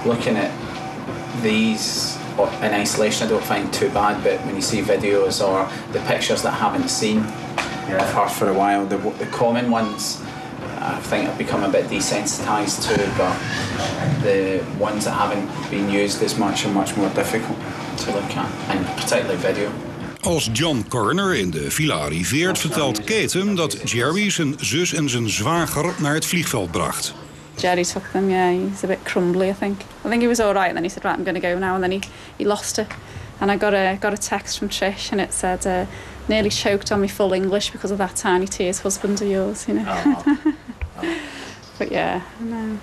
looking at these in isolation I don't find too bad, but when you see videos or the pictures that I haven't seen of her for a while, the common ones I think I've become a bit desensitised to, but the ones that haven't been used as much are much more difficult to look at, and particularly video. Als John Corner in de villa arriveert, vertelt Kate hem dat Jerry zijn zus en zijn zwager naar het vliegveld bracht. Jerry took them, yeah, he's a bit crumbly, I think. I think he was all right, and then he said, right, I'm going to go now, and then he lost it. And I got a text from Trish, and it said, nearly choked on me full English because of that tiny tears husband of yours, you know. Oh. But yeah.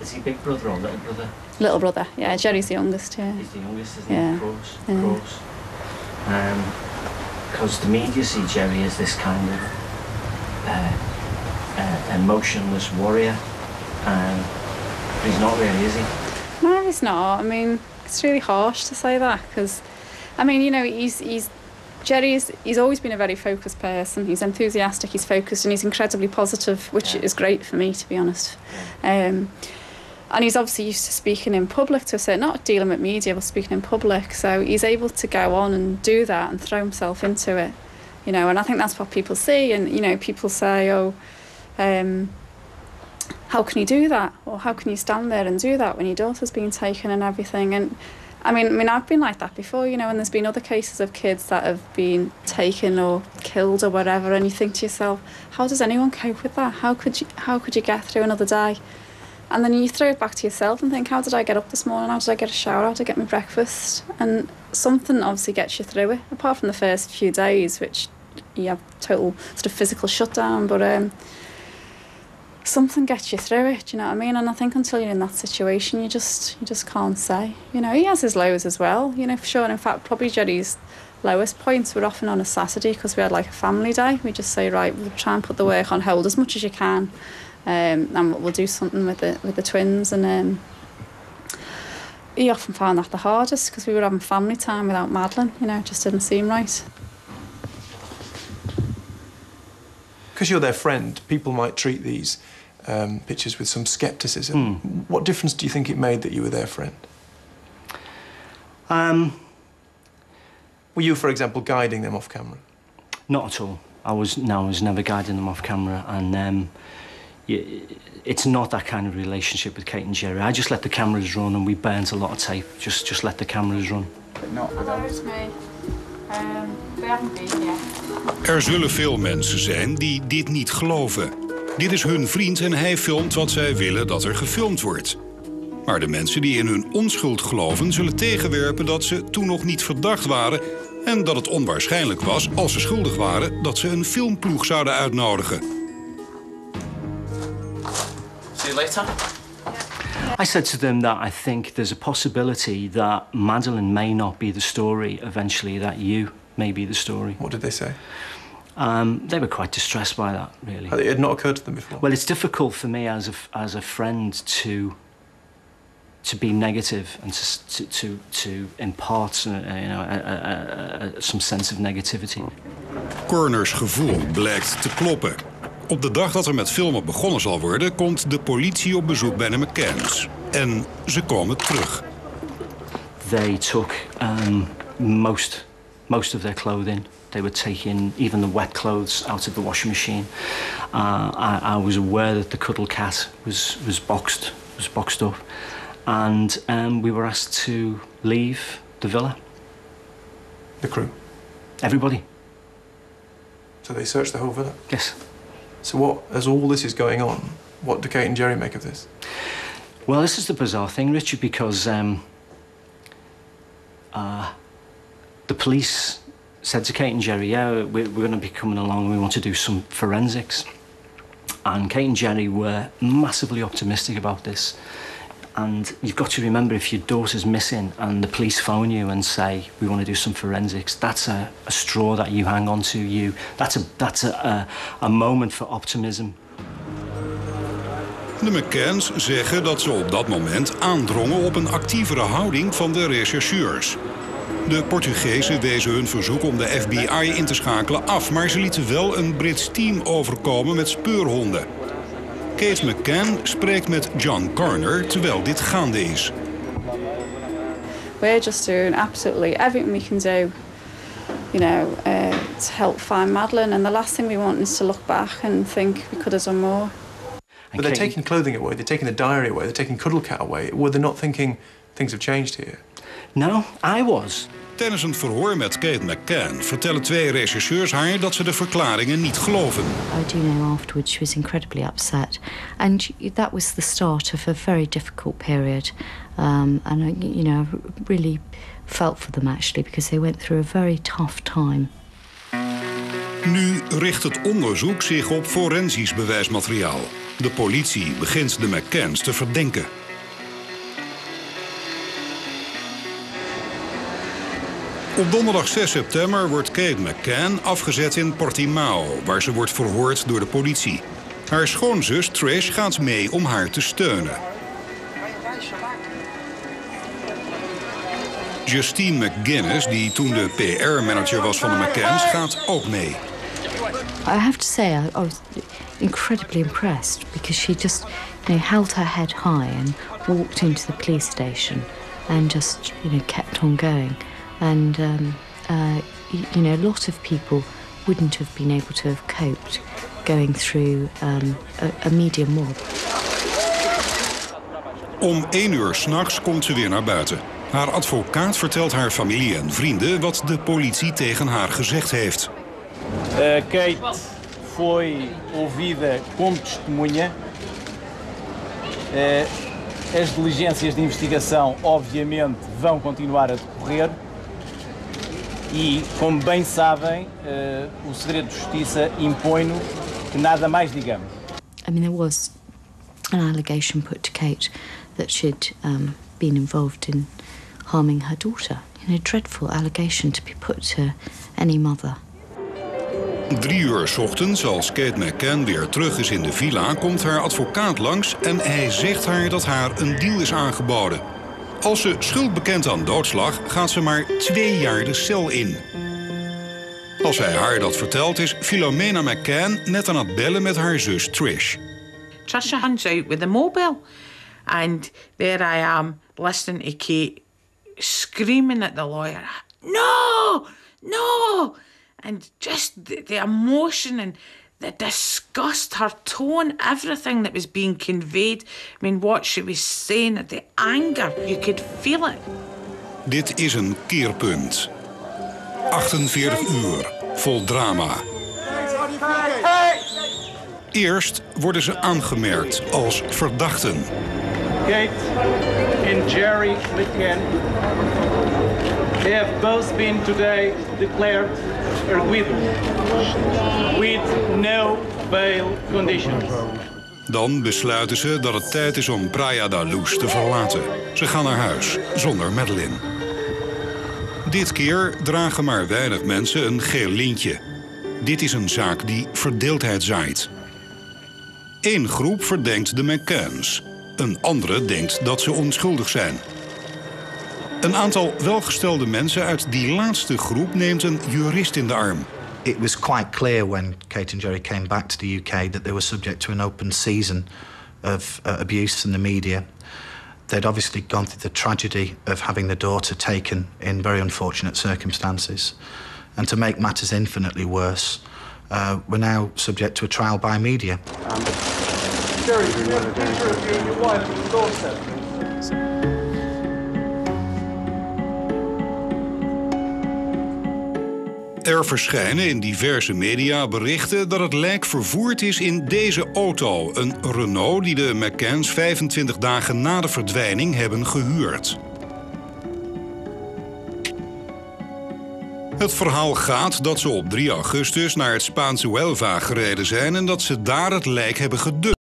Is he big brother or little brother? Little brother, yeah. Jerry's the youngest, yeah. He's the youngest, isn't he? Of course. Because the media see Jerry as this kind of emotionless warrior, but he's not really, is he? No, he's not. I mean, it's really harsh to say that, because, I mean, you know, he's always been a very focused person. He's enthusiastic, he's focused, and he's incredibly positive, which is great for me, to be honest. And he's obviously used to speaking in public, to a certain, not dealing with media, but speaking in public. So he's able to go on and do that and throw himself into it, you know. And I think that's what people see. And, you know, people say, oh, how can you do that? Or how can you stand there and do that when your daughter's been taken and everything? And I mean, I've been like that before, you know, and there's been other cases of kids that have been taken or killed or whatever, and you think to yourself, how does anyone cope with that? How could you get through another day? And then you throw it back to yourself and think, how did I get up this morning? How did I get a shower? How did I get my breakfast? And something obviously gets you through it, apart from the first few days, which you have total sort of physical shutdown, but something gets you through it, do you know what I mean? And I think until you're in that situation, you just can't say. You know, he has his lows as well, you know, for sure. And in fact, probably Jerry's lowest points were often on a Saturday, because we had like a family day. We just say, right, we'll try and put the work on hold as much as you can, and we'll do something with the twins. And he often found that the hardest, because we were having family time without Madeleine, you know, it just didn't seem right. Because you're their friend, people might treat these pictures with some scepticism. What difference do you think it made that you were their friend? Were you, for example, guiding them off camera? Not at all. I was never guiding them off camera, and it's not that kind of relationship with Kate and Jerry. I just let the cameras run, and we burnt a lot of tape. Just let the cameras run. But not without me. We haven't been yet. Er zullen veel mensen zijn die dit niet geloven. Dit is hun vriend en hij filmt wat zij willen dat er gefilmd wordt. Maar de mensen die in hun onschuld geloven zullen tegenwerpen dat ze toen nog niet verdacht waren en dat het onwaarschijnlijk was, als ze schuldig waren, dat ze een filmploeg zouden uitnodigen. See you later. I said to them that I think there's a possibility that Madeleine may not be the story eventually, that you may be the story. What did they say? They were quite distressed by that, really. It had not occurred to them before? Well, it's difficult for me as a friend to be negative and to impart some sense of negativity. Corners gevoel blijkt te kloppen. Op de dag dat er met filmen begonnen zal worden, komt de politie op bezoek bij de McCanns. En ze komen terug. They took most of their clothing. They were taking even the wet clothes out of the washing machine. I was aware that the cuddle cat was boxed up, and we were asked to leave the villa. The crew? Everybody. So they searched the whole villa? Yes. So what, as all this is going on, what do Kate and Jerry make of this? Well, this is the bizarre thing, Richard, because the police said to Kate and Jerry, yeah, we're going to be coming along, we want to do some forensics. And Kate and Jerry were massively optimistic about this. And you've got to remember, if your daughter's missing and the police phone you and say, we want to do some forensics, that's a straw that you hang on to. That's a moment for optimism. De McCanns zeggen dat ze op dat moment aandrongen op een actievere houding van de rechercheurs. De Portugezen wezen hun verzoek om de FBI in te schakelen af, maar ze lieten wel een Brits team overkomen met speurhonden. Kate McCann spreekt met John Corner terwijl dit gaande is. We're just doing absolutely everything we can do, you know, to help find Madeleine. And the last thing we want is to look back and think we could have done more. But they're taking clothing away, they're taking the diary away, they're taking Cuddle Cat away. Were they not thinking things have changed here? No, I was. Tijdens een verhoor met Kate McCann vertellen 2 rechercheurs haar dat ze de verklaringen niet geloven. I do know afterwards she was incredibly upset, and that was the start of a very difficult period. And you know, I really felt for them actually, because they went through a very tough time. Nu richt het onderzoek zich op forensisch bewijsmateriaal. De politie begint de McCanns te verdenken. Op donderdag 6 september wordt Kate McCann afgezet in Portimao, waar ze wordt verhoord door de politie. Haar schoonzus Trish gaat mee om haar te steunen. Justine McGuinness, die toen de PR-manager was van de McCanns, gaat ook mee. I have to say I was incredibly impressed, because she just, you know, held her head high and walked into the police station and just, you know, kept on going. And you know, a lot of people wouldn't have been able to have coped going through a media mob. Om 1 uur 's nachts komt ze weer naar buiten. Haar advocaat vertelt haar familie en vrienden wat de politie tegen haar gezegd heeft. Kate foi ouvida como testemunha. As diligências de investigação, obviamente, vão continuar a decorrer. E, como bem sabem, o segredo de justiça impõe-nos que nada mais digamos. I mean, there was an allegation put to Kate that she'd been involved in harming her daughter. You know, a dreadful allegation to be put to any mother. 3 uur 's ochtends, als Kate McCann weer terug is in de villa, komt haar advocaat langs en hij zegt haar dat haar een deal is aangeboden. Als ze schuld bekent aan doodslag, gaat ze maar 2 jaar de cel in. Als hij haar dat vertelt, is Philomena McCann net aan het bellen met haar zus Trish. Trisha hangs out with the mobile, and there I am listening to Kate screaming at the lawyer, "No, no!" And just the emotion and the disgust, her tone, everything that was being conveyed. I mean, what she was saying, the anger, you could feel it. Dit is een keerpunt. 48 uur, vol drama. Eerst worden ze aangemerkt als verdachten. Kate and Jerry McCann have both been today declared acquitted with no bail conditions. Dan besluiten ze dat het tijd is om Praia da Luz te verlaten. Ze gaan naar huis, zonder Madeleine. Dit keer dragen maar weinig mensen een geel lintje. Dit is een zaak die verdeeldheid zaait. Eén groep verdenkt de McCanns. Een andere denkt dat ze onschuldig zijn. Een aantal welgestelde mensen uit die laatste groep neemt een jurist in de arm. It was quite clear when Kate and Jerry came back to the UK that they were subject to an open season of abuse from the media. They'd obviously gone through the tragedy of having their daughter taken in very unfortunate circumstances. And to make matters infinitely worse, we're now subject to a trial by media. Jerry, can you have a picture of you and your wife on the doorstep? Er verschijnen in diverse media berichten dat het lijk vervoerd is in deze auto. Een Renault die de McCanns 25 dagen na de verdwijning hebben gehuurd. Het verhaal gaat dat ze op 3 augustus naar het Spaanse Huelva gereden zijn en dat ze daar het lijk hebben gedumpt.